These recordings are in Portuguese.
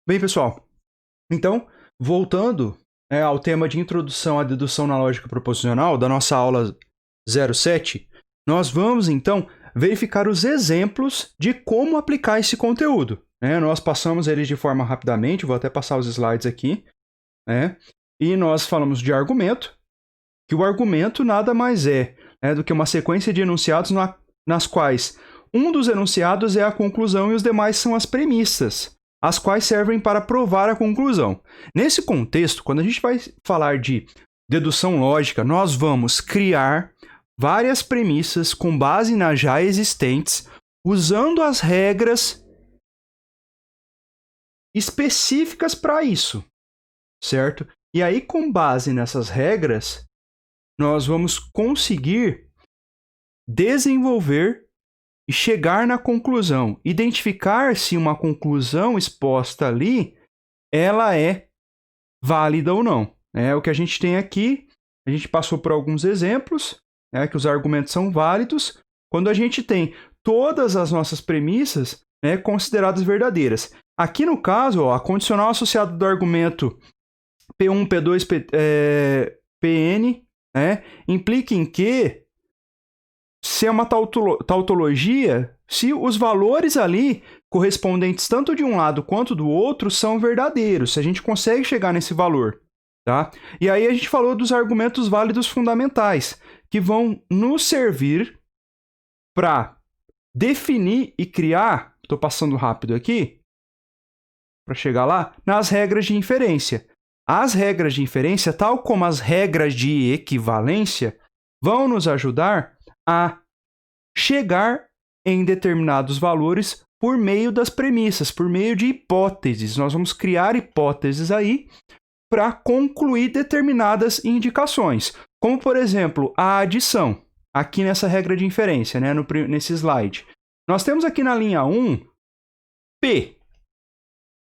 Bem, pessoal, então, voltando ao tema de introdução à dedução na lógica proposicional da nossa aula 07, nós vamos, então, verificar os exemplos de como aplicar esse conteúdo. Nós passamos eles de forma rapidamente, vou até passar os slides aqui, e nós falamos de argumento, que o argumento nada mais é do que uma sequência de enunciados nas quais um dos enunciados é a conclusão e os demais são as premissas, as quais servem para provar a conclusão. Nesse contexto, quando a gente vai falar de dedução lógica, nós vamos criar várias premissas com base nas já existentes, usando as regras específicas para isso, certo? E aí, com base nessas regras, nós vamos conseguir desenvolver e chegar na conclusão, identificar se uma conclusão exposta ali, ela é válida ou não. O que a gente tem aqui, a gente passou por alguns exemplos, que os argumentos são válidos, quando a gente tem todas as nossas premissas consideradas verdadeiras. Aqui no caso, a condicional associada do argumento P1, P2, Pn, implica em que se é uma tautologia, se os valores ali correspondentes tanto de um lado quanto do outro são verdadeiros, se a gente consegue chegar nesse valor, tá? E aí a gente falou dos argumentos válidos fundamentais, que vão nos servir para definir e criar, estou passando rápido aqui, para chegar lá, nas regras de inferência. As regras de inferência, tal como as regras de equivalência, vão nos ajudar a chegar em determinados valores por meio das premissas, por meio de hipóteses. Nós vamos criar hipóteses aí para concluir determinadas indicações, como, por exemplo, a adição, aqui nessa regra de inferência, nesse slide. Nós temos aqui na linha 1, P.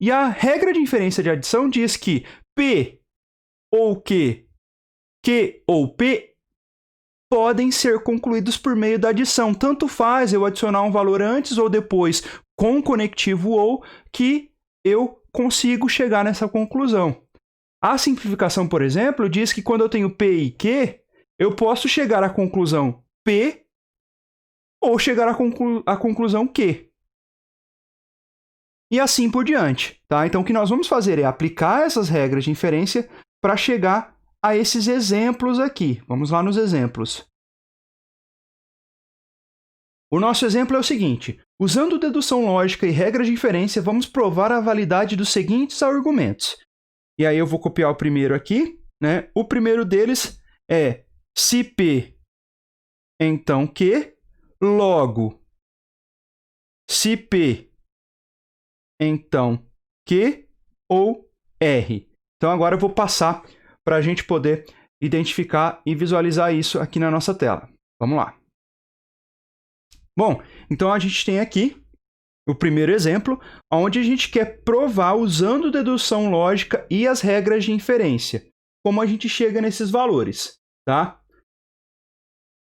E a regra de inferência de adição diz que P ou Q ou P podem ser concluídos por meio da adição. Tanto faz eu adicionar um valor antes ou depois com conectivo ou, que eu consigo chegar nessa conclusão. A simplificação, por exemplo, diz que quando eu tenho P e Q, eu posso chegar à conclusão P ou chegar à conclusão Q. E assim por diante. Tá? Então, o que nós vamos fazer é aplicar essas regras de inferência para chegar a esses exemplos aqui. Vamos lá nos exemplos. O nosso exemplo é o seguinte: usando dedução lógica e regras de inferência, vamos provar a validade dos seguintes argumentos. E aí eu vou copiar o primeiro aqui. O primeiro deles é se P, então Q, logo se P, então Q ou R. Então agora eu vou passar para a gente poder identificar e visualizar isso aqui na nossa tela. Vamos lá. Bom, então a gente tem aqui o primeiro exemplo, onde a gente quer provar usando dedução lógica e as regras de inferência, como a gente chega nesses valores, tá?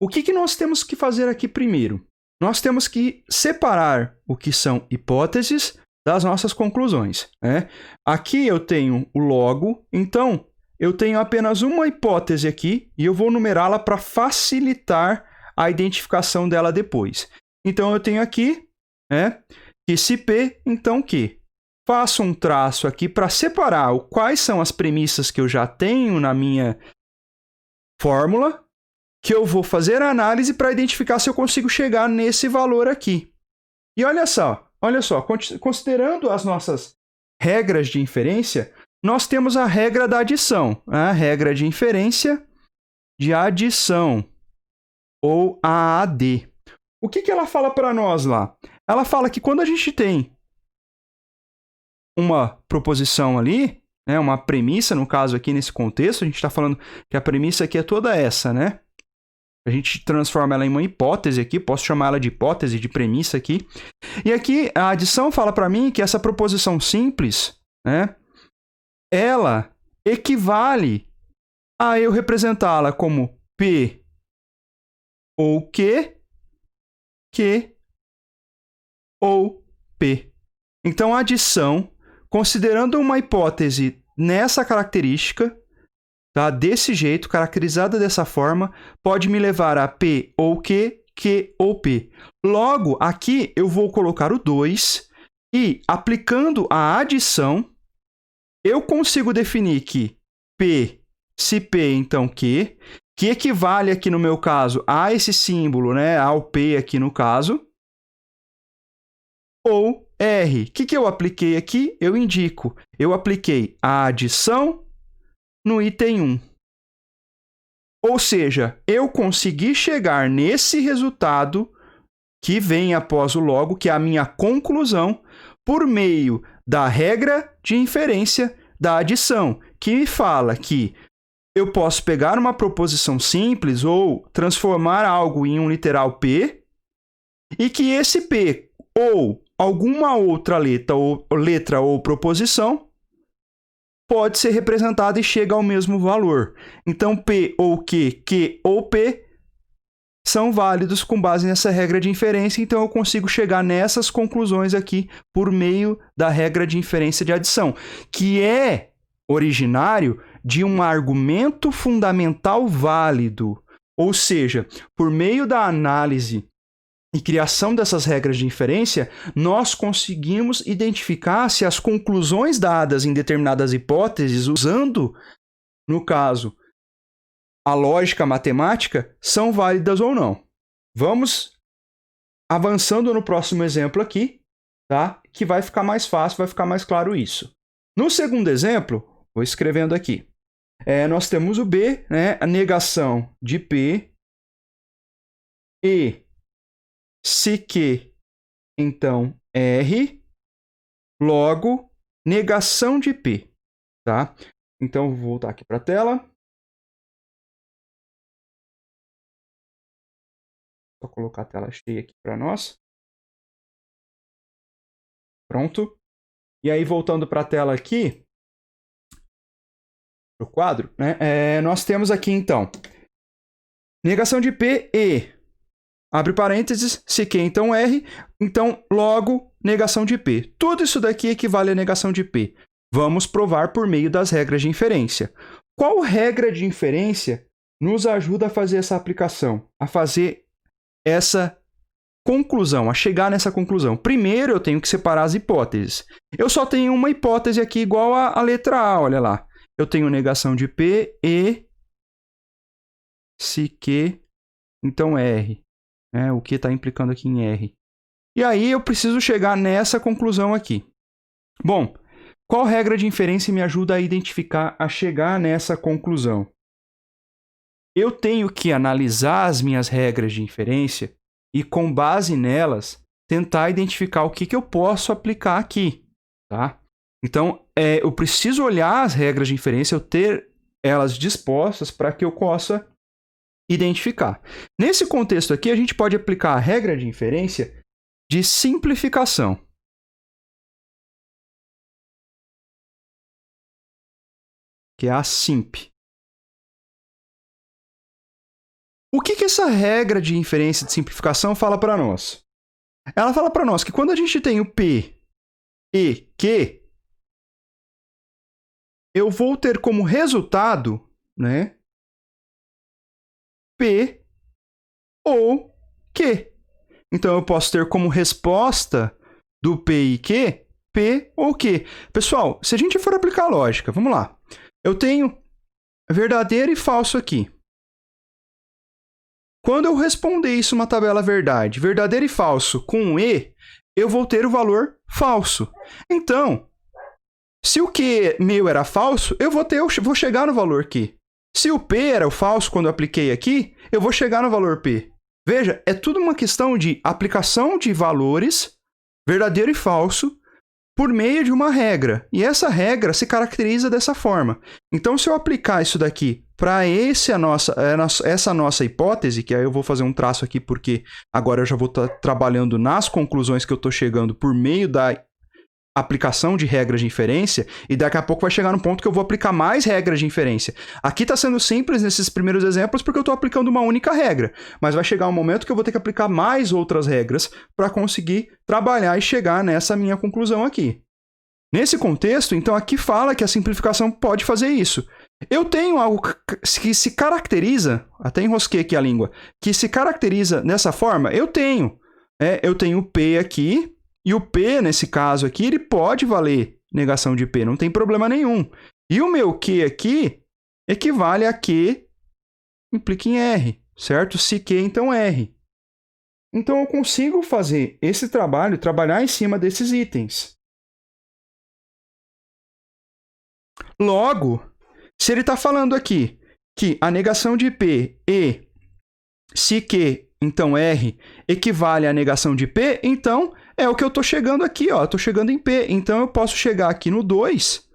O que nós temos que fazer aqui primeiro? Nós temos que separar o que são hipóteses das nossas conclusões. Aqui eu tenho o logo, então eu tenho apenas uma hipótese aqui e eu vou numerá-la para facilitar a identificação dela depois. Então eu tenho aqui que se P, então Q. Faço um traço aqui para separar quais são as premissas que eu já tenho na minha fórmula, que eu vou fazer a análise para identificar se eu consigo chegar nesse valor aqui. E olha só, considerando as nossas regras de inferência, nós temos a regra da adição, a regra de inferência de adição, ou a AD. O que ela fala para nós lá? Ela fala que quando a gente tem uma proposição ali, uma premissa, no caso aqui nesse contexto, a gente está falando que a premissa aqui é toda essa, A gente transforma ela em uma hipótese aqui, posso chamar ela de hipótese, de premissa aqui. E aqui a adição fala para mim que essa proposição simples, ela equivale a eu representá-la como P ou Q ou P. Então, a adição considerando uma hipótese nessa característica, tá? Desse jeito, caracterizada dessa forma, pode me levar a P ou Q ou P. Logo, aqui eu vou colocar o 2 e, aplicando a adição, eu consigo definir que P, se P, então Q, que equivale aqui no meu caso a esse símbolo, né, ao P aqui no caso, ou R. O que eu apliquei aqui? Eu indico. Eu apliquei a adição no item 1. Ou seja, eu consegui chegar nesse resultado que vem após o logo, que é a minha conclusão, por meio da regra de inferência da adição, que me fala que eu posso pegar uma proposição simples ou transformar algo em um literal P, e que esse P ou alguma outra letra ou proposição pode ser representada e chega ao mesmo valor. Então, P ou Q ou P são válidos com base nessa regra de inferência, então eu consigo chegar nessas conclusões aqui por meio da regra de inferência de adição, que é originário de um argumento fundamental válido. Ou seja, por meio da análise e criação dessas regras de inferência, nós conseguimos identificar se as conclusões dadas em determinadas hipóteses, usando, no caso, a lógica matemática, são válidas ou não. Vamos avançando no próximo exemplo aqui, tá? Que vai ficar mais fácil, vai ficar mais claro isso. No segundo exemplo, vou escrevendo aqui. Nós temos o B, né? A negação de P e se Q, então R, logo, negação de P, tá? Então, vou voltar aqui para a tela. Vou colocar a tela cheia aqui para nós. Pronto. E aí, voltando para a tela aqui, para o quadro, né? Nós temos aqui, então, negação de P e, abre parênteses, se Q, então R, então, logo, negação de P. Tudo isso daqui equivale a negação de P. Vamos provar por meio das regras de inferência. Qual regra de inferência nos ajuda a fazer essa aplicação? A fazer essa conclusão, a chegar nessa conclusão? Primeiro, eu tenho que separar as hipóteses. Eu só tenho uma hipótese aqui igual à letra A, olha lá. Eu tenho negação de P e se Q, então R. O que está implicando aqui em R. E aí eu preciso chegar nessa conclusão aqui. Bom, qual regra de inferência me ajuda a identificar, a chegar nessa conclusão? Eu tenho que analisar as minhas regras de inferência e, com base nelas, tentar identificar o que eu posso aplicar aqui, tá? Então, eu preciso olhar as regras de inferência, eu ter elas dispostas para que eu possa identificar. Nesse contexto aqui, a gente pode aplicar a regra de inferência de simplificação. Que é a SIMP. O que essa regra de inferência de simplificação fala para nós? Ela fala para nós que quando a gente tem o P e Q, eu vou ter como resultado, né, P ou Q. Então, eu posso ter como resposta do P e Q, P ou Q. Pessoal, se a gente for aplicar a lógica, vamos lá. Eu tenho verdadeiro e falso aqui. Quando eu responder isso uma tabela verdade, verdadeiro e falso com E, eu vou ter o valor falso. Então, se o Q meu era falso, eu vou chegar no valor Q. Se o P era o falso quando eu apliquei aqui, eu vou chegar no valor P. Veja, é tudo uma questão de aplicação de valores, verdadeiro e falso, por meio de uma regra. E essa regra se caracteriza dessa forma. Então, se eu aplicar isso daqui para essa nossa hipótese, que aí eu vou fazer um traço aqui porque agora eu já vou estar trabalhando nas conclusões que eu estou chegando por meio da aplicação de regras de inferência, e daqui a pouco vai chegar no ponto que eu vou aplicar mais regras de inferência. Aqui está sendo simples nesses primeiros exemplos porque eu estou aplicando uma única regra, mas vai chegar um momento que eu vou ter que aplicar mais outras regras para conseguir trabalhar e chegar nessa minha conclusão aqui. Nesse contexto, então, aqui fala que a simplificação pode fazer isso. Eu tenho algo que se caracteriza, até enrosquei aqui a língua, que se caracteriza dessa forma, eu tenho. Eu tenho o P aqui, e o P, nesse caso aqui, ele pode valer negação de P, não tem problema nenhum. E o meu Q aqui equivale a Q implica em R, certo? Se Q, então R. Então, eu consigo fazer esse trabalho, trabalhar em cima desses itens. Logo, se ele está falando aqui que a negação de P e se Q, então R, equivale à negação de P, então é o que eu estou chegando aqui, ó. Estou chegando em P. Então, eu posso chegar aqui no 2,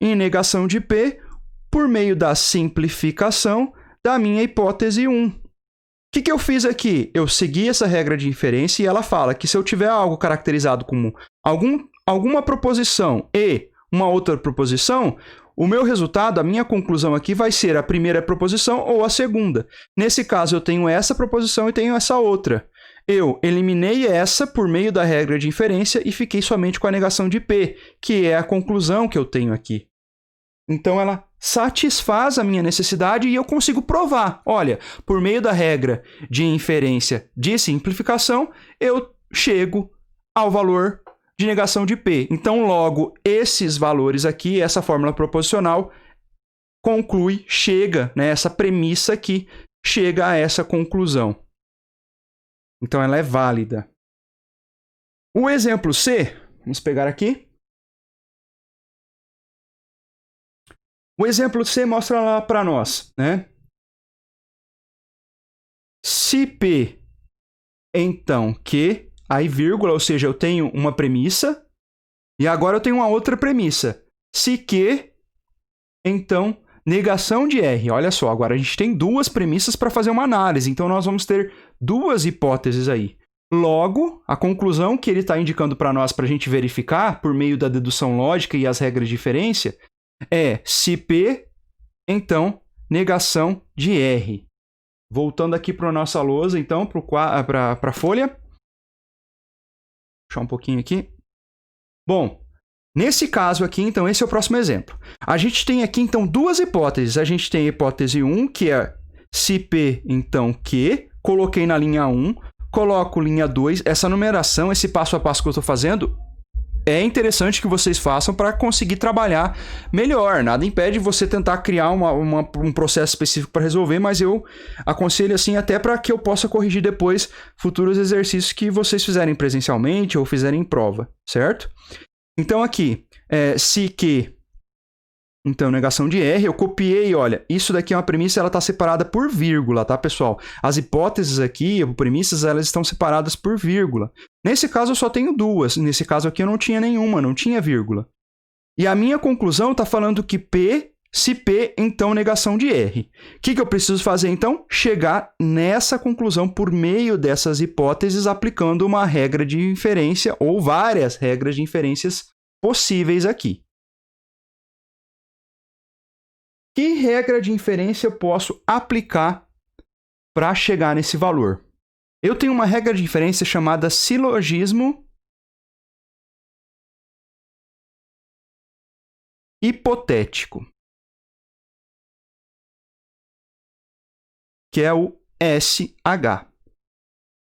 em negação de P, por meio da simplificação da minha hipótese 1. O que eu fiz aqui? Eu segui essa regra de inferência e ela fala que se eu tiver algo caracterizado como alguma proposição e uma outra proposição, o meu resultado, a minha conclusão aqui vai ser a primeira proposição ou a segunda. Nesse caso, eu tenho essa proposição e tenho essa outra. Eu eliminei essa por meio da regra de inferência e fiquei somente com a negação de P, que é a conclusão que eu tenho aqui. Então, ela satisfaz a minha necessidade e eu consigo provar. Olha, por meio da regra de inferência de simplificação, eu chego ao valor de negação de P. Então, logo, esses valores aqui, essa fórmula proposicional, conclui, chega, né, essa premissa aqui, chega a essa conclusão. Então, ela é válida. O exemplo C, vamos pegar aqui. O exemplo C mostra lá para nós, né? Se P, então Q, aí vírgula, ou seja, eu tenho uma premissa, e agora eu tenho uma outra premissa. Se Q, então negação de R. Olha só, agora a gente tem duas premissas para fazer uma análise, então nós vamos ter duas hipóteses aí. Logo, a conclusão que ele está indicando para nós para a gente verificar, por meio da dedução lógica e as regras de inferência, é se P, então, negação de R. Voltando aqui para a nossa lousa, então, para a folha. Vou puxar um pouquinho aqui. Bom, nesse caso aqui, então, esse é o próximo exemplo. A gente tem aqui, então, duas hipóteses. A gente tem a hipótese 1, que é se P, então, Q. Coloquei na linha 1, coloco linha 2. Essa numeração, esse passo a passo que eu estou fazendo, é interessante que vocês façam para conseguir trabalhar melhor. Nada impede você tentar criar um processo específico para resolver, mas eu aconselho assim até para que eu possa corrigir depois futuros exercícios que vocês fizerem presencialmente ou fizerem em prova, certo? Então aqui, se Q, então negação de R, eu copiei, olha, isso daqui é uma premissa, ela está separada por vírgula, tá, pessoal? As hipóteses aqui, premissas, elas estão separadas por vírgula. Nesse caso, eu só tenho duas. Nesse caso aqui, eu não tinha nenhuma, não tinha vírgula. E a minha conclusão está falando que P, se P, então negação de R. O que eu preciso fazer, então? Chegar nessa conclusão por meio dessas hipóteses, aplicando uma regra de inferência ou várias regras de inferências possíveis aqui. Que regra de inferência eu posso aplicar para chegar nesse valor? Eu tenho uma regra de inferência chamada silogismo hipotético, que é o SH.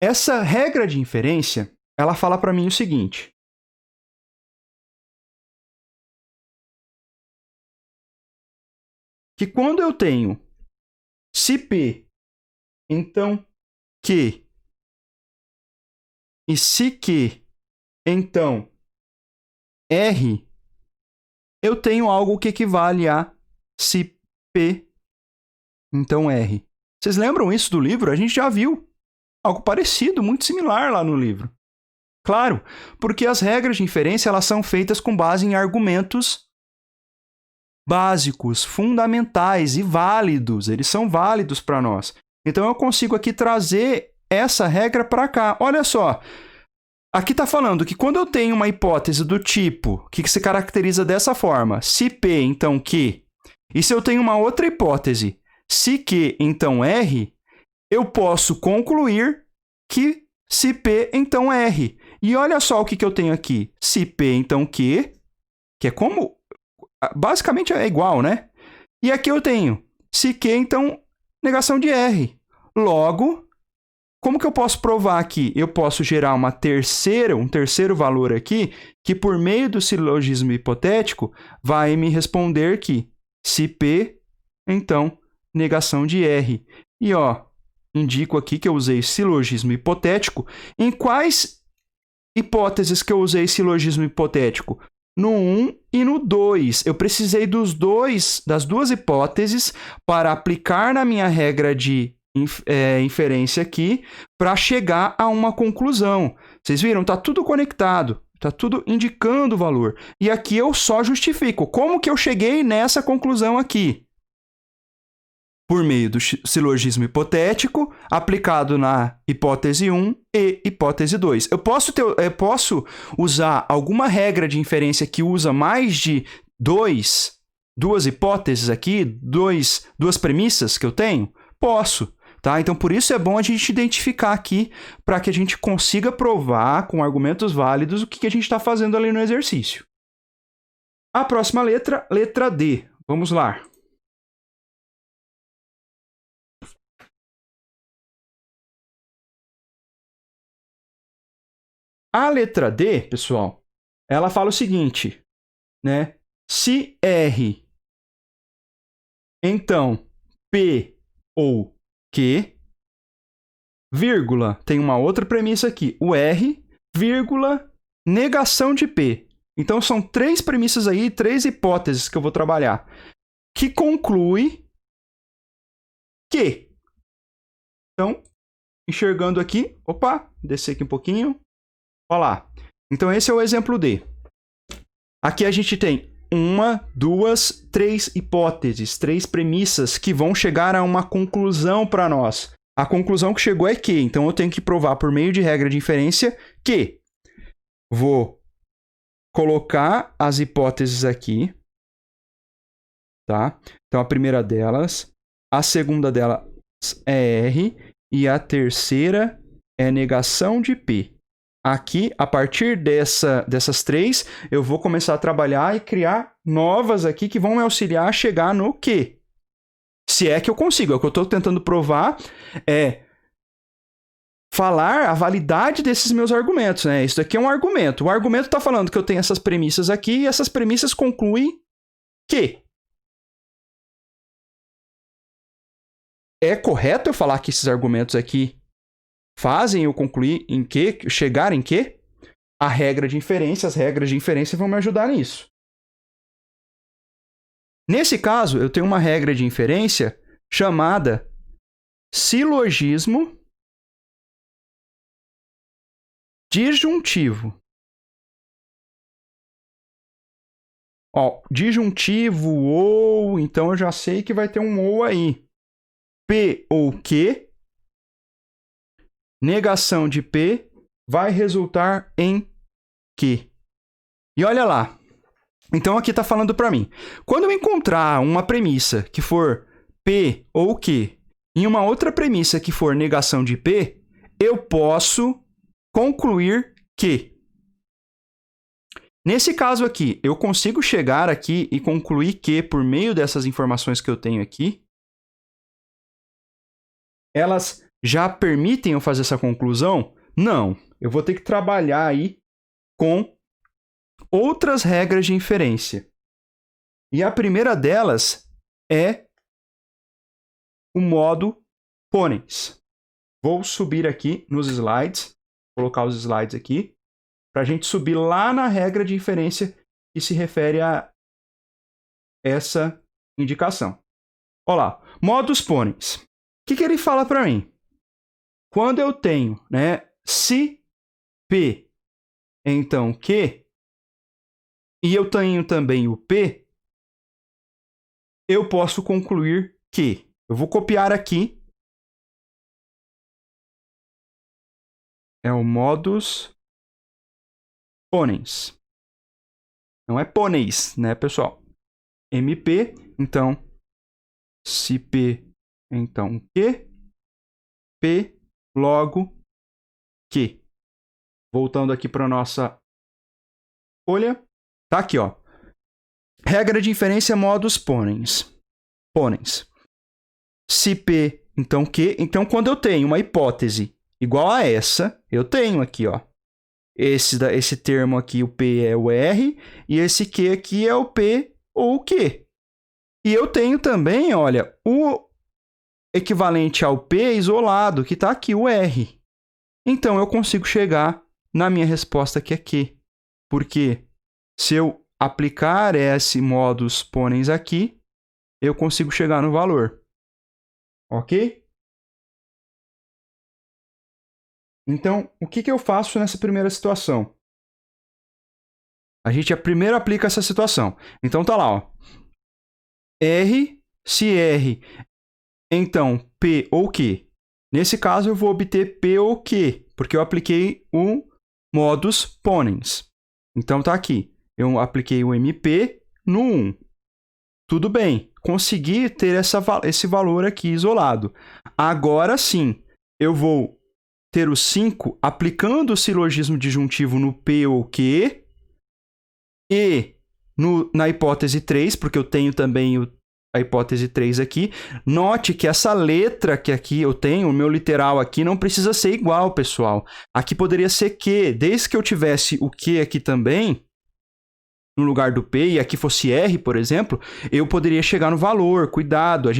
Essa regra de inferência, ela fala para mim o seguinte: que quando eu tenho se P, então Q, e se Q, então R, eu tenho algo que equivale a se P, então R. Vocês lembram isso do livro? A gente já viu algo parecido, muito similar lá no livro. Claro, porque as regras de inferência elas são feitas com base em argumentos básicos, fundamentais e válidos. Eles são válidos para nós. Então, eu consigo aqui trazer essa regra para cá. Olha só. Aqui está falando que quando eu tenho uma hipótese do tipo, que se caracteriza dessa forma, se P, então Q, e se eu tenho uma outra hipótese, se Q, então R, eu posso concluir que se P, então R. E olha só o que eu tenho aqui. Se P, então Q, que é como... Basicamente é igual, né? E aqui eu tenho se Q, então, negação de R. Logo, como que eu posso provar aqui? Eu posso gerar um terceiro valor aqui, que por meio do silogismo hipotético, vai me responder que se P, então, negação de R. E, ó, indico aqui que eu usei silogismo hipotético. Em quais hipóteses que eu usei silogismo hipotético? No 1 e no 2. Eu precisei das duas hipóteses para aplicar na minha regra de inferência aqui para chegar a uma conclusão. Vocês viram? Está tudo conectado. Está tudo indicando o valor. E aqui eu só justifico. Como que eu cheguei nessa conclusão aqui? Por meio do silogismo hipotético, aplicado na hipótese 1 e hipótese 2. Eu posso usar alguma regra de inferência que usa mais de duas hipóteses aqui, duas premissas que eu tenho? Posso. Tá? Então, por isso é bom a gente identificar aqui para que a gente consiga provar com argumentos válidos o que a gente está fazendo ali no exercício. A próxima letra, letra D. Vamos lá. A letra D, pessoal, ela fala o seguinte, né? Se R, então P ou Q, vírgula, tem uma outra premissa aqui, o R, vírgula, negação de P. Então, são três premissas aí, três hipóteses que eu vou trabalhar, que conclui que. Então, enxergando aqui, opa, descer aqui um pouquinho. Olha lá. Então, esse é o exemplo D. Aqui a gente tem uma, duas, três hipóteses, três premissas que vão chegar a uma conclusão para nós. A conclusão que chegou é que, então eu tenho que provar por meio de regra de inferência que vou colocar as hipóteses aqui, tá? Então, a primeira delas, a segunda delas é R e a terceira é negação de P. Aqui, a partir dessas três, eu vou começar a trabalhar e criar novas aqui que vão me auxiliar a chegar no Q. Se é que eu consigo. É o que eu estou tentando provar é falar a validade desses meus argumentos, né? Isso daqui é um argumento. O argumento está falando que eu tenho essas premissas aqui e essas premissas concluem que. É correto eu falar que esses argumentos aqui fazem eu concluir em que, chegar em que? A regra de inferência, as regras de inferência vão me ajudar nisso. Nesse caso, eu tenho uma regra de inferência chamada silogismo disjuntivo. Ó, disjuntivo ou, então eu já sei que vai ter um ou aí. P ou Q, negação de P vai resultar em Q. E olha lá. Então, aqui está falando para mim. Quando eu encontrar uma premissa que for P ou Q e uma outra premissa que for negação de P, eu posso concluir que. Nesse caso aqui, eu consigo chegar aqui e concluir que, por meio dessas informações que eu tenho aqui, elas já permitem eu fazer essa conclusão? Não. Eu vou ter que trabalhar aí com outras regras de inferência. E a primeira delas é o modo Ponens. Vou subir aqui nos slides, colocar os slides aqui, para a gente subir lá na regra de inferência que se refere a essa indicação. Olha lá, modus ponens. O que ele fala para mim? Quando eu tenho, né, se P, então Q, e eu tenho também o P, eu posso concluir que. Eu vou copiar aqui. É o modus ponens. Não é ponens, né, pessoal? MP, então, se P, então Q, P, logo Q. Voltando aqui para a nossa folha. Tá aqui, ó. Regra de inferência modus ponens. Se P, então Q. Então, quando eu tenho uma hipótese igual a essa, eu tenho aqui, ó. Esse termo aqui, o P é o R, e esse Q aqui é o P ou o Q. E eu tenho também, olha, o equivalente ao P isolado, que está aqui, o R. Então, eu consigo chegar na minha resposta, que é Q. Porque se eu aplicar esse modus ponens aqui, eu consigo chegar no valor. Ok? Então, o que eu faço nessa primeira situação? A gente primeiro aplica essa situação. Então, tá lá, ó. R, se R, então P ou Q. Nesse caso, eu vou obter P ou Q, porque eu apliquei o modus ponens. Então, tá aqui. Eu apliquei o MP no 1. Tudo bem. Consegui ter esse valor aqui isolado. Agora sim, eu vou ter o 5 aplicando o silogismo disjuntivo no P ou Q e na hipótese 3, porque eu tenho também a hipótese 3 aqui. Note que essa letra que aqui eu tenho, o meu literal aqui, não precisa ser igual, pessoal. Aqui poderia ser Q. Desde que eu tivesse o Q aqui também, no lugar do P, e aqui fosse R, por exemplo, eu poderia chegar no valor. Cuidado,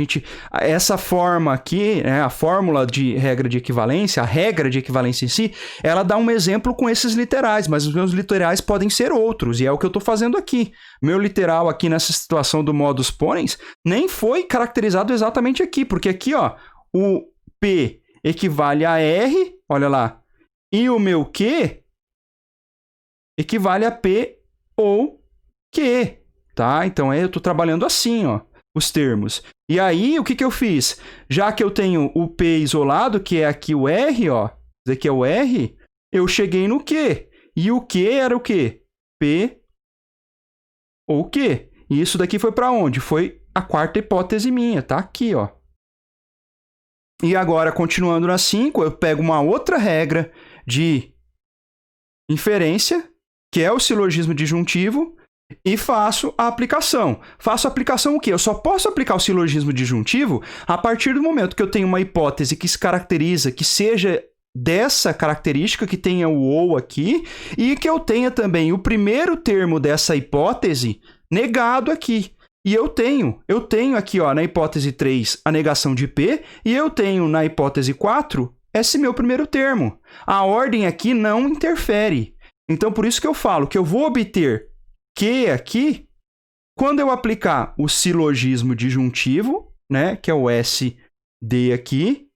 essa forma aqui, né, a fórmula de regra de equivalência, a regra de equivalência em si, ela dá um exemplo com esses literais, mas os meus literais podem ser outros, e é o que eu estou fazendo aqui. Meu literal aqui nessa situação do modus ponens nem foi caracterizado exatamente aqui, porque aqui, ó, o P equivale a R, olha lá, e o meu Q equivale a P ou Q, tá? Então, eu estou trabalhando assim, ó, os termos. E aí, o que eu fiz? Já que eu tenho o P isolado, que é aqui o R, ó, isso aqui é o R, eu cheguei no Q. E o Q era o quê? P ou Q. E isso daqui foi para onde? Foi a quarta hipótese minha, tá? Aqui, ó. E agora, continuando na 5, eu pego uma outra regra de inferência, que é o silogismo disjuntivo, e faço a aplicação. Faço a aplicação o quê? Eu só posso aplicar o silogismo disjuntivo a partir do momento que eu tenho uma hipótese que se caracteriza, que seja dessa característica, que tenha o ou aqui, e que eu tenha também o primeiro termo dessa hipótese negado aqui. E eu tenho aqui, ó, na hipótese 3 a negação de P, e eu tenho na hipótese 4 esse meu primeiro termo. A ordem aqui não interfere. Então, por isso que eu falo que eu vou obter Q aqui quando eu aplicar o silogismo disjuntivo, né, que é o SD aqui,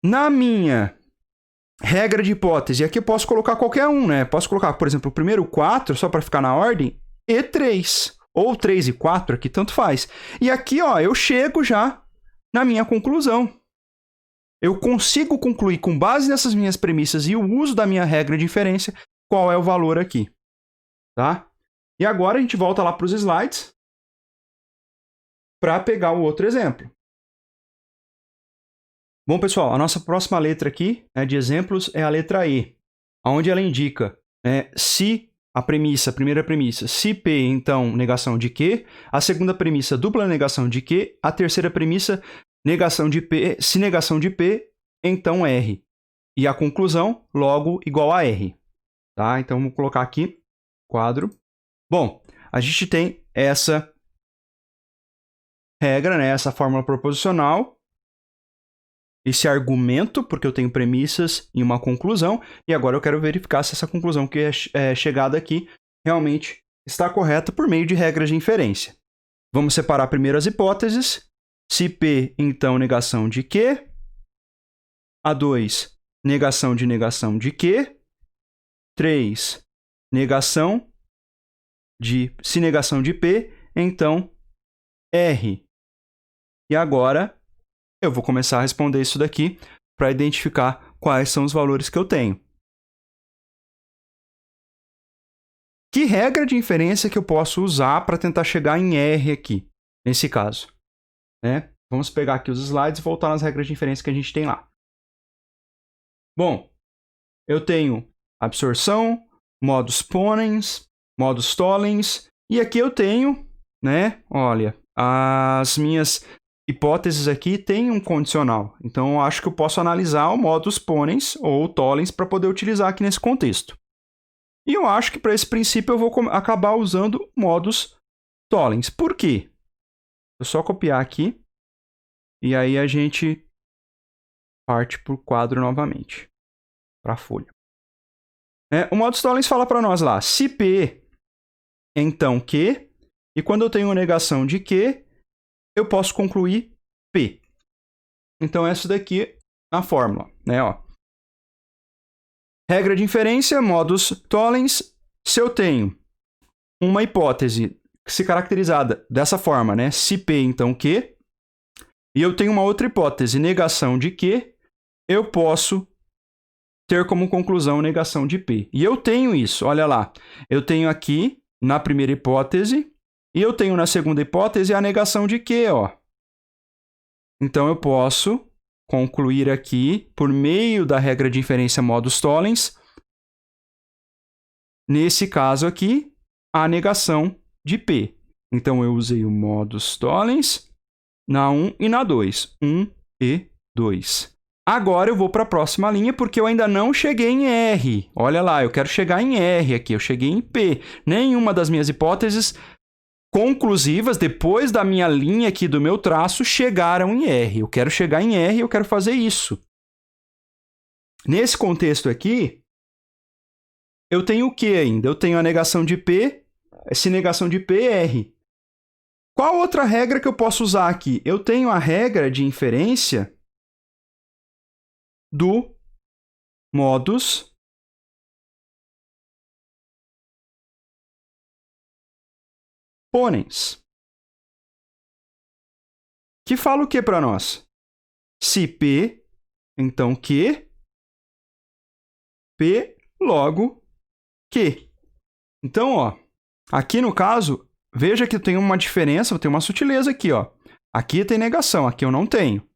na minha regra de hipótese. Aqui eu posso colocar qualquer um, né? Posso colocar, por exemplo, o primeiro 4, só para ficar na ordem, e 3. Ou 3 e 4, aqui tanto faz. E aqui, ó, eu chego já na minha conclusão. Eu consigo concluir, com base nessas minhas premissas e o uso da minha regra de inferência, qual é o valor aqui. Tá? E agora a gente volta lá para os slides para pegar o outro exemplo. Bom, pessoal, a nossa próxima letra aqui, né, de exemplos é a letra E, onde ela indica se a primeira premissa, se P, então, negação de Q, a segunda premissa, dupla negação de Q, a terceira premissa, negação de P, se negação de P, então R. E a conclusão, logo, igual a R. Tá? Então, vamos colocar aqui, quadro. Bom, a gente tem essa regra, né, essa fórmula proposicional, esse argumento, porque eu tenho premissas e uma conclusão, e agora eu quero verificar se essa conclusão que é chegada aqui realmente está correta por meio de regras de inferência. Vamos separar primeiro as hipóteses. Se P, então, negação de Q. A2, negação de Q. 3, negação se negação de P, então R. E agora eu vou começar a responder isso daqui para identificar quais são os valores que eu tenho. Que regra de inferência que eu posso usar para tentar chegar em R aqui, nesse caso? Né? Vamos pegar aqui os slides e voltar nas regras de inferência que a gente tem lá. Bom, eu tenho absorção, modus ponens, modus tollens, E aqui eu tenho, né, olha, as minhas hipóteses aqui têm um condicional. Então, eu acho que eu posso analisar o modus ponens ou tollens para poder utilizar aqui nesse contexto. E eu acho que para esse princípio eu vou acabar usando modus tollens. Por quê? Eu só copiar aqui e aí a gente parte para o quadro novamente, para a folha. O modus tollens fala para nós lá, se P, então Q, e quando eu tenho negação de Q, eu posso concluir P. Então, essa daqui é a fórmula, né? Ó. Regra de inferência, modus tollens. Se eu tenho uma hipótese se caracterizada dessa forma, né? Se P, então Q, e eu tenho uma outra hipótese, negação de Q, eu posso ter como conclusão negação de P. E eu tenho isso, olha lá. Eu tenho aqui, na primeira hipótese, e eu tenho na segunda hipótese a negação de Q, ó. Então, eu posso concluir aqui, por meio da regra de inferência modus tollens, nesse caso aqui, a negação de P. Então, eu usei o modus tollens na 1 e na 2. 1 e 2. Agora, eu vou para a próxima linha, porque eu ainda não cheguei em R. Olha lá, eu quero chegar em R aqui, eu cheguei em P. Nenhuma das minhas hipóteses conclusivas, depois da minha linha aqui do meu traço, chegaram em R. Eu quero chegar em R e eu quero fazer isso. Nesse contexto aqui, eu tenho o que ainda? Eu tenho a negação de P, essa negação de P é R. Qual outra regra que eu posso usar aqui? Eu tenho a regra de inferência do modus ponens, que fala o que para nós? Se P, então Q, P, logo Q. Então, ó, aqui no caso, veja que tem uma diferença, tem uma sutileza aqui, ó. Aqui tem negação, aqui eu não tenho.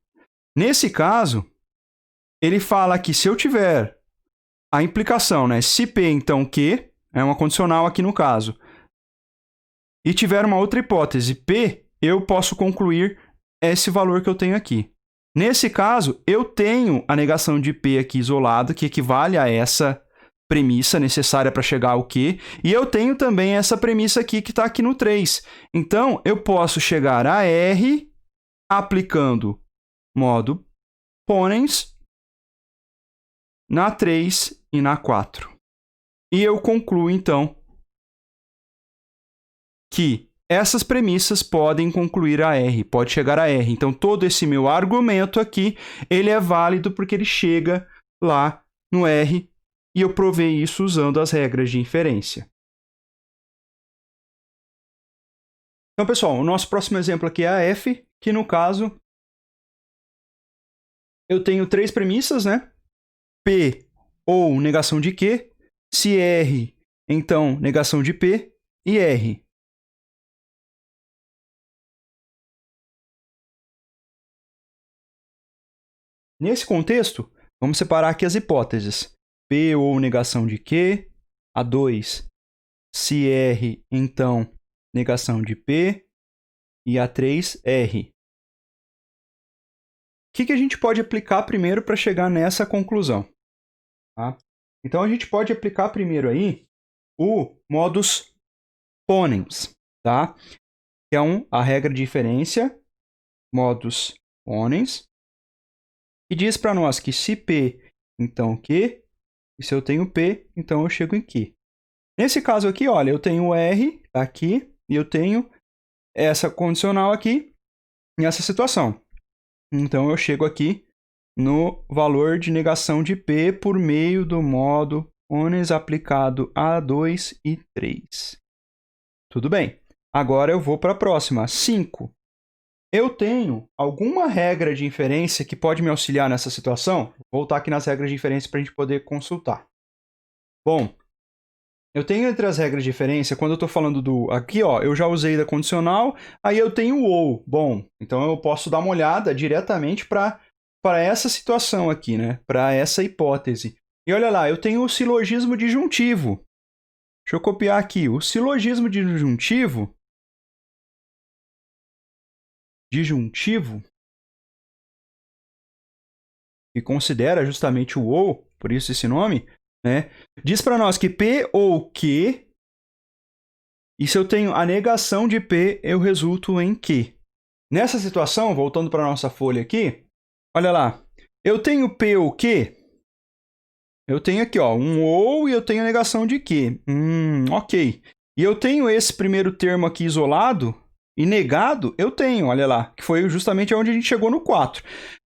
Nesse caso, ele fala que se eu tiver a implicação, né, se P, então Q, é uma condicional aqui no caso, e tiver uma outra hipótese, P, eu posso concluir esse valor que eu tenho aqui. Nesse caso, eu tenho a negação de P aqui isolada, que equivale a essa premissa necessária para chegar ao Q, e eu tenho também essa premissa aqui que está aqui no 3. Então, eu posso chegar a R aplicando modo ponens na 3 e na 4. E eu concluo, então, que essas premissas podem concluir a R, pode chegar a R. Então, todo esse meu argumento aqui, ele é válido porque ele chega lá no R e eu provei isso usando as regras de inferência. Então, pessoal, o nosso próximo exemplo aqui é a F, que no caso, eu tenho 3 premissas, né? P ou negação de Q, se R, então negação de P, e R. Nesse contexto, vamos separar aqui as hipóteses. P ou negação de Q, a 2, se R, então negação de P, e a 3, R. O que a gente pode aplicar primeiro para chegar nessa conclusão? Tá? Então, a gente pode aplicar primeiro aí o modus ponens, tá? Que é a regra de inferência, modus ponens, que diz para nós que se P, então Q, e se eu tenho P, então eu chego em Q. Nesse caso aqui, olha, eu tenho o R aqui e eu tenho essa condicional aqui nessa situação. Então, eu chego aqui no valor de negação de P por meio do modo ponens aplicado a 2 e 3. Tudo bem. Agora eu vou para a próxima, 5. Eu tenho alguma regra de inferência que pode me auxiliar nessa situação? Vou voltar aqui nas regras de inferência para a gente poder consultar. Bom, eu tenho entre as regras de inferência, quando eu estou falando do... Aqui, ó, eu já usei da condicional, aí eu tenho o ou. Bom, então eu posso dar uma olhada diretamente para essa situação aqui, né? Para essa hipótese. E olha lá, eu tenho o silogismo disjuntivo. Deixa eu copiar aqui. O silogismo disjuntivo, que considera justamente o ou, por isso esse nome, né? Diz para nós que P ou Q, e se eu tenho a negação de P, eu resulto em Q. Nessa situação, voltando para a nossa folha aqui, olha lá. Eu tenho P ou Q, eu tenho aqui ó, um ou e eu tenho a negação de Q. Ok. E eu tenho esse primeiro termo aqui isolado e negado, eu tenho, olha lá, que foi justamente onde a gente chegou no 4.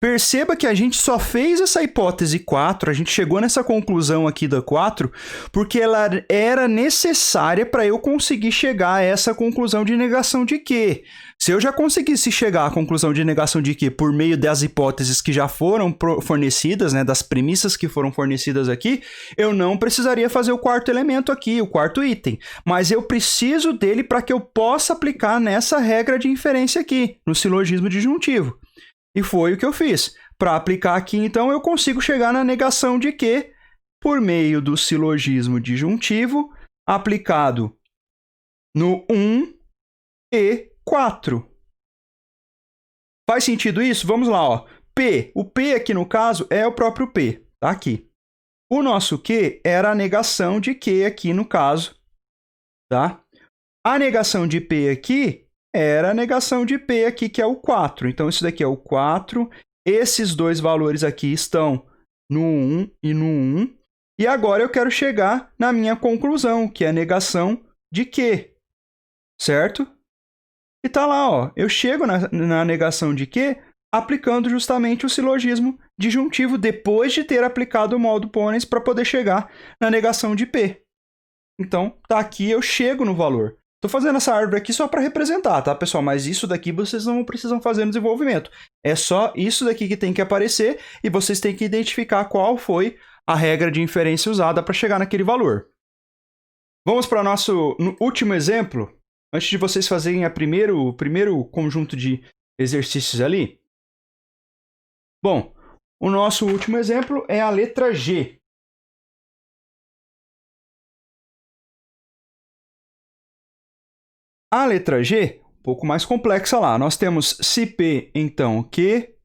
Perceba que a gente só fez essa hipótese 4, a gente chegou nessa conclusão aqui da 4, porque ela era necessária para eu conseguir chegar a essa conclusão de negação de Q. Se eu já conseguisse chegar à conclusão de negação de Q por meio das hipóteses que já foram fornecidas, né, das premissas que foram fornecidas aqui, eu não precisaria fazer o quarto elemento aqui, o quarto item. Mas eu preciso dele para que eu possa aplicar nessa regra de inferência aqui, no silogismo disjuntivo. E foi o que eu fiz. Para aplicar aqui, então, eu consigo chegar na negação de Q por meio do silogismo disjuntivo aplicado no 1 e 4. Faz sentido isso? Vamos lá, ó. P. O P aqui, no caso, é o próprio P. Tá aqui. O nosso Q era a negação de Q aqui, no caso. Tá? A negação de P aqui era a negação de P aqui, que é o 4. Então, isso daqui é o 4. Esses dois valores aqui estão no 1 e no 1. E agora eu quero chegar na minha conclusão, que é a negação de Q. Certo? E tá lá, ó. Eu chego na negação de Q aplicando justamente o silogismo disjuntivo depois de ter aplicado o modo Ponens para poder chegar na negação de P. Então, tá aqui, eu chego no valor. Estou fazendo essa árvore aqui só para representar, tá, pessoal? Mas isso daqui vocês não precisam fazer no desenvolvimento. É só isso daqui que tem que aparecer e vocês têm que identificar qual foi a regra de inferência usada para chegar naquele valor. Vamos para o nosso último exemplo, antes de vocês fazerem o primeiro conjunto de exercícios ali. Bom, o nosso último exemplo é a letra G. A letra G, um pouco mais complexa lá. Nós temos se P, então Q.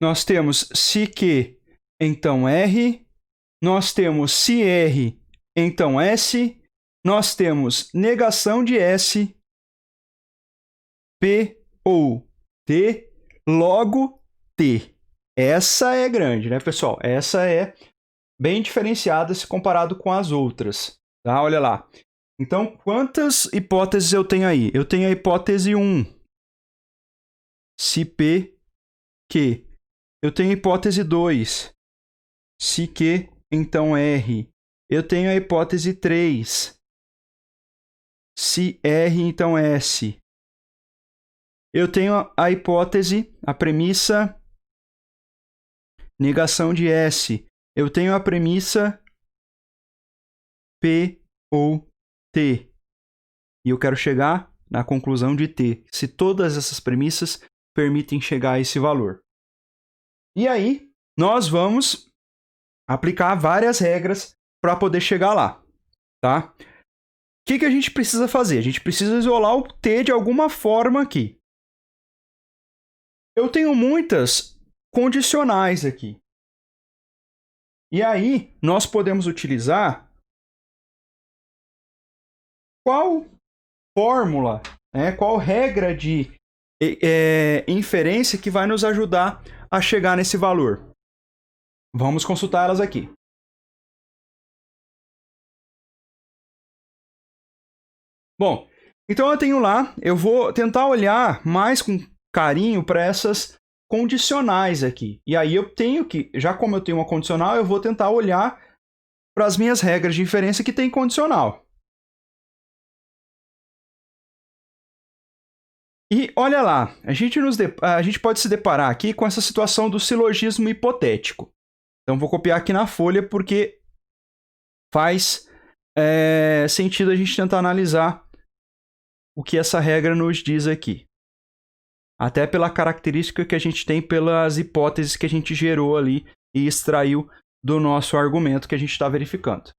Nós temos se Q, então R. Nós temos se R, então S. Nós temos negação de S, P ou T, logo T. Essa é grande, né, pessoal? Essa é bem diferenciada se comparado com as outras. Tá? Olha lá. Então, quantas hipóteses eu tenho aí? Eu tenho a hipótese 1. Se P, Q. Eu tenho a hipótese 2. Se Q, então R. Eu tenho a hipótese 3. Se R, então S. Eu tenho a hipótese, a premissa, negação de S. Eu tenho a premissa P ou T. E eu quero chegar na conclusão de T, se todas essas premissas permitem chegar a esse valor. E aí, nós vamos aplicar várias regras para poder chegar lá, tá? O que a gente precisa fazer? A gente precisa isolar o T de alguma forma aqui. Eu tenho muitas condicionais aqui. E aí, nós podemos utilizar qual fórmula, qual regra de inferência que vai nos ajudar a chegar nesse valor. Vamos consultar elas aqui. Bom, então eu tenho lá, eu vou tentar olhar mais com carinho para essas condicionais aqui. E aí eu tenho que, já como eu tenho uma condicional, eu vou tentar olhar para as minhas regras de inferência que tem condicional. E olha lá, a gente pode se deparar aqui com essa situação do silogismo hipotético. Então, vou copiar aqui na folha porque faz sentido a gente tentar analisar o que essa regra nos diz aqui. Até pela característica que a gente tem pelas hipóteses que a gente gerou ali e extraiu do nosso argumento que a gente está verificando.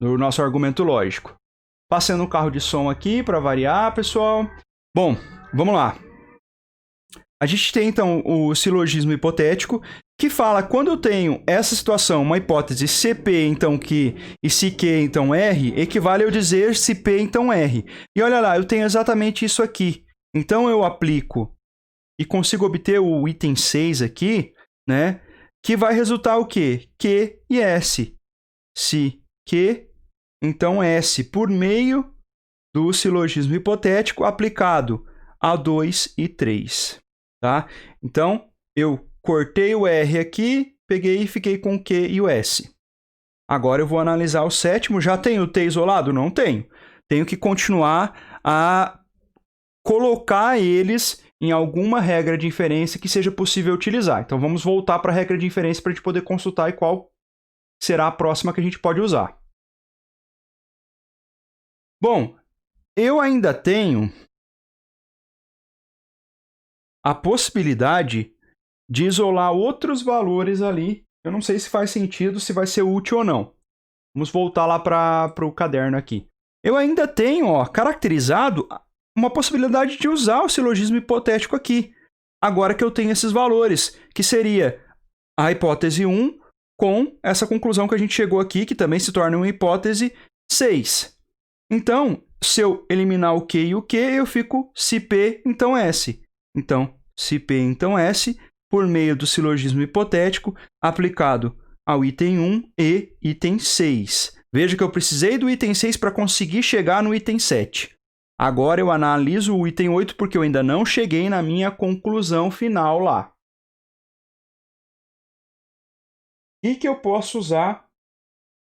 do nosso argumento lógico. Passando o carro de som aqui para variar, pessoal. Bom, vamos lá. A gente tem, então, o silogismo hipotético, que fala, quando eu tenho essa situação, uma hipótese se P, então Q, e se Q, então R, equivale a eu dizer se P, então R. E olha lá, eu tenho exatamente isso aqui. Então, eu aplico e consigo obter o item 6 aqui, né? Que vai resultar o quê? Q e S. Se Q, então S, por meio do silogismo hipotético aplicado a 2 e 3. Tá? Então, eu cortei o R aqui, peguei e fiquei com o Q e o S. Agora eu vou analisar o sétimo. Já tenho o T isolado? Não tenho. Tenho que continuar a colocar eles em alguma regra de inferência que seja possível utilizar. Então, vamos voltar para a regra de inferência para a gente poder consultar e qual será a próxima que a gente pode usar. Bom, eu ainda tenho a possibilidade de isolar outros valores ali. Eu não sei se faz sentido, se vai ser útil ou não. Vamos voltar lá para o caderno aqui. Eu ainda tenho caracterizado uma possibilidade de usar o silogismo hipotético aqui. Agora que eu tenho esses valores, que seria a hipótese 1 com essa conclusão que a gente chegou aqui, que também se torna uma hipótese 6. Então, se eu eliminar o Q e o Q, eu fico se P, então S. Então, se P, então S, por meio do silogismo hipotético aplicado ao item 1 e item 6. Veja que eu precisei do item 6 para conseguir chegar no item 7. Agora eu analiso o item 8 porque eu ainda não cheguei na minha conclusão final lá. O que eu posso usar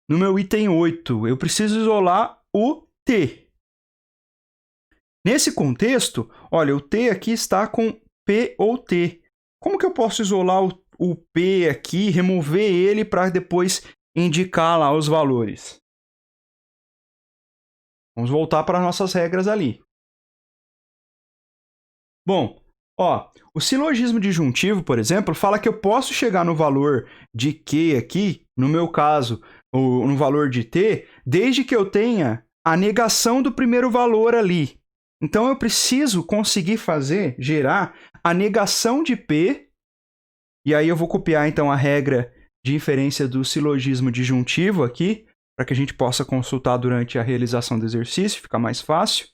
no meu item 8? Eu preciso isolar o T. Nesse contexto, olha, o T aqui está com P ou T. Como que eu posso isolar o P aqui, remover ele para depois indicar lá os valores? Vamos voltar para nossas regras ali. Bom, o silogismo disjuntivo, por exemplo, fala que eu posso chegar no valor de Q aqui, no meu caso, ou no valor de T, desde que eu tenha a negação do primeiro valor ali. Então, eu preciso conseguir gerar a negação de P, e aí eu vou copiar, então, a regra de inferência do silogismo disjuntivo aqui, para que a gente possa consultar durante a realização do exercício, fica mais fácil.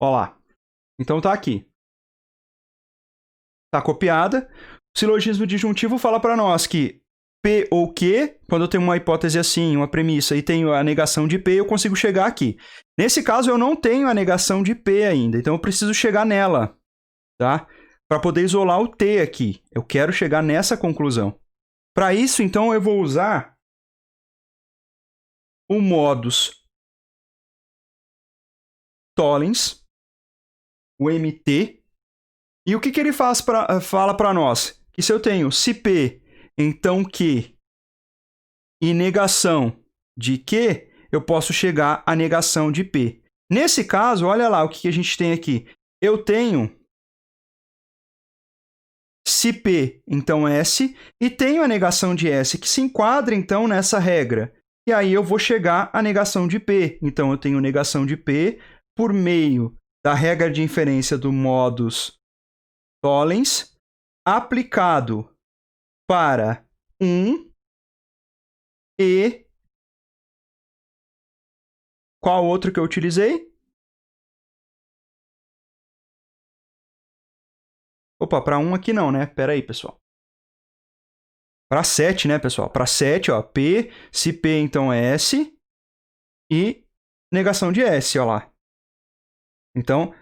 Olha lá. Então, tá aqui. Tá copiada. O silogismo disjuntivo fala para nós que P ou Q, quando eu tenho uma hipótese assim, uma premissa, e tenho a negação de P, eu consigo chegar aqui. Nesse caso, eu não tenho a negação de P ainda, então eu preciso chegar nela, tá? Para poder isolar o T aqui. Eu quero chegar nessa conclusão. Para isso, então, eu vou usar o modus tollens, o MT. E o que ele fala para nós? Que se eu tenho se P, então Q, e negação de Q, eu posso chegar à negação de P. Nesse caso, olha lá o que a gente tem aqui. Eu tenho se P, então S, e tenho a negação de S, que se enquadra, então, nessa regra. E aí eu vou chegar à negação de P. Então, eu tenho negação de P por meio da regra de inferência do modus tollens aplicado para 1 e qual outro que eu utilizei? Opa, para 1 aqui não, né? Pera aí, pessoal. Para 7, né, pessoal? Para 7, P, se P então é S e negação de S, ó lá. Então,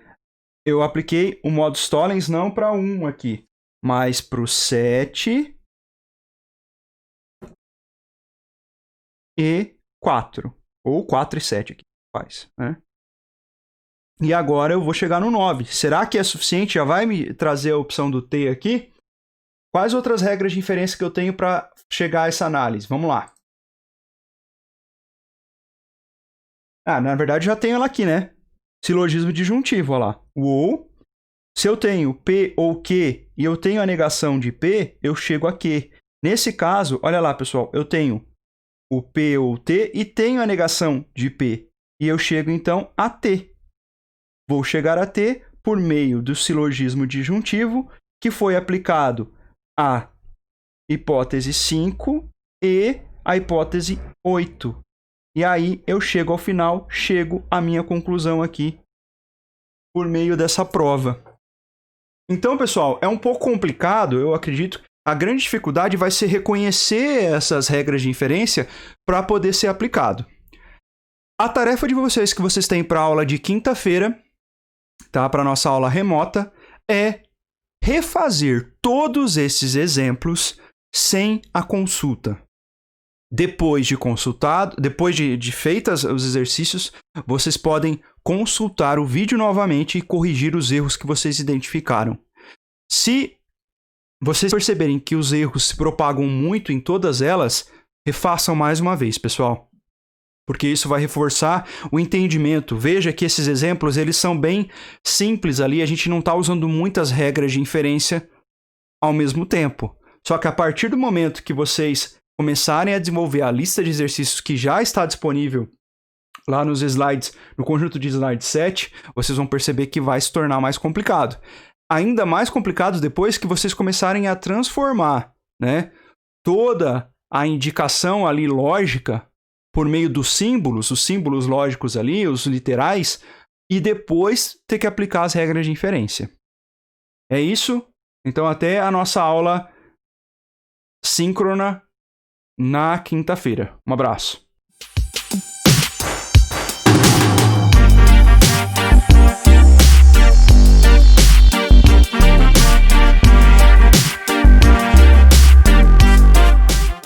eu apliquei o modus tollens não para 1 aqui, mas para o 7 e 4. Ou 4 e 7 aqui, faz, né? E agora eu vou chegar no 9. Será que é suficiente? Já vai me trazer a opção do T aqui? Quais outras regras de inferência que eu tenho para chegar a essa análise? Vamos lá. Na verdade já tenho ela aqui, né? Silogismo disjuntivo, olha lá. O ou. Se eu tenho P ou Q e eu tenho a negação de P, eu chego a Q. Nesse caso, olha lá, pessoal, eu tenho o P ou o T e tenho a negação de P. E eu chego, então, a T. Vou chegar a T por meio do silogismo disjuntivo, que foi aplicado à hipótese 5 e à hipótese 8. E aí eu chego ao final, chego à minha conclusão aqui por meio dessa prova. Então, pessoal, é um pouco complicado, eu acredito. A grande dificuldade vai ser reconhecer essas regras de inferência para poder ser aplicado. A tarefa de vocês que vocês têm para a aula de quinta-feira, tá? Para a nossa aula remota, é refazer todos esses exemplos sem a consulta. Depois de consultado, depois de feitas os exercícios, vocês podem consultar o vídeo novamente e corrigir os erros que vocês identificaram. Se vocês perceberem que os erros se propagam muito em todas elas, refaçam mais uma vez, pessoal. Porque isso vai reforçar o entendimento. Veja que esses exemplos eles são bem simples ali, a gente não está usando muitas regras de inferência ao mesmo tempo. Só que a partir do momento que vocês começarem a desenvolver a lista de exercícios que já está disponível lá nos slides, no conjunto de slides 7, vocês vão perceber que vai se tornar mais complicado. Ainda mais complicado depois que vocês começarem a transformar, né, toda a indicação ali lógica por meio dos símbolos, os símbolos lógicos ali, os literais, e depois ter que aplicar as regras de inferência. É isso? Então até a nossa aula síncrona na quinta-feira. Um abraço.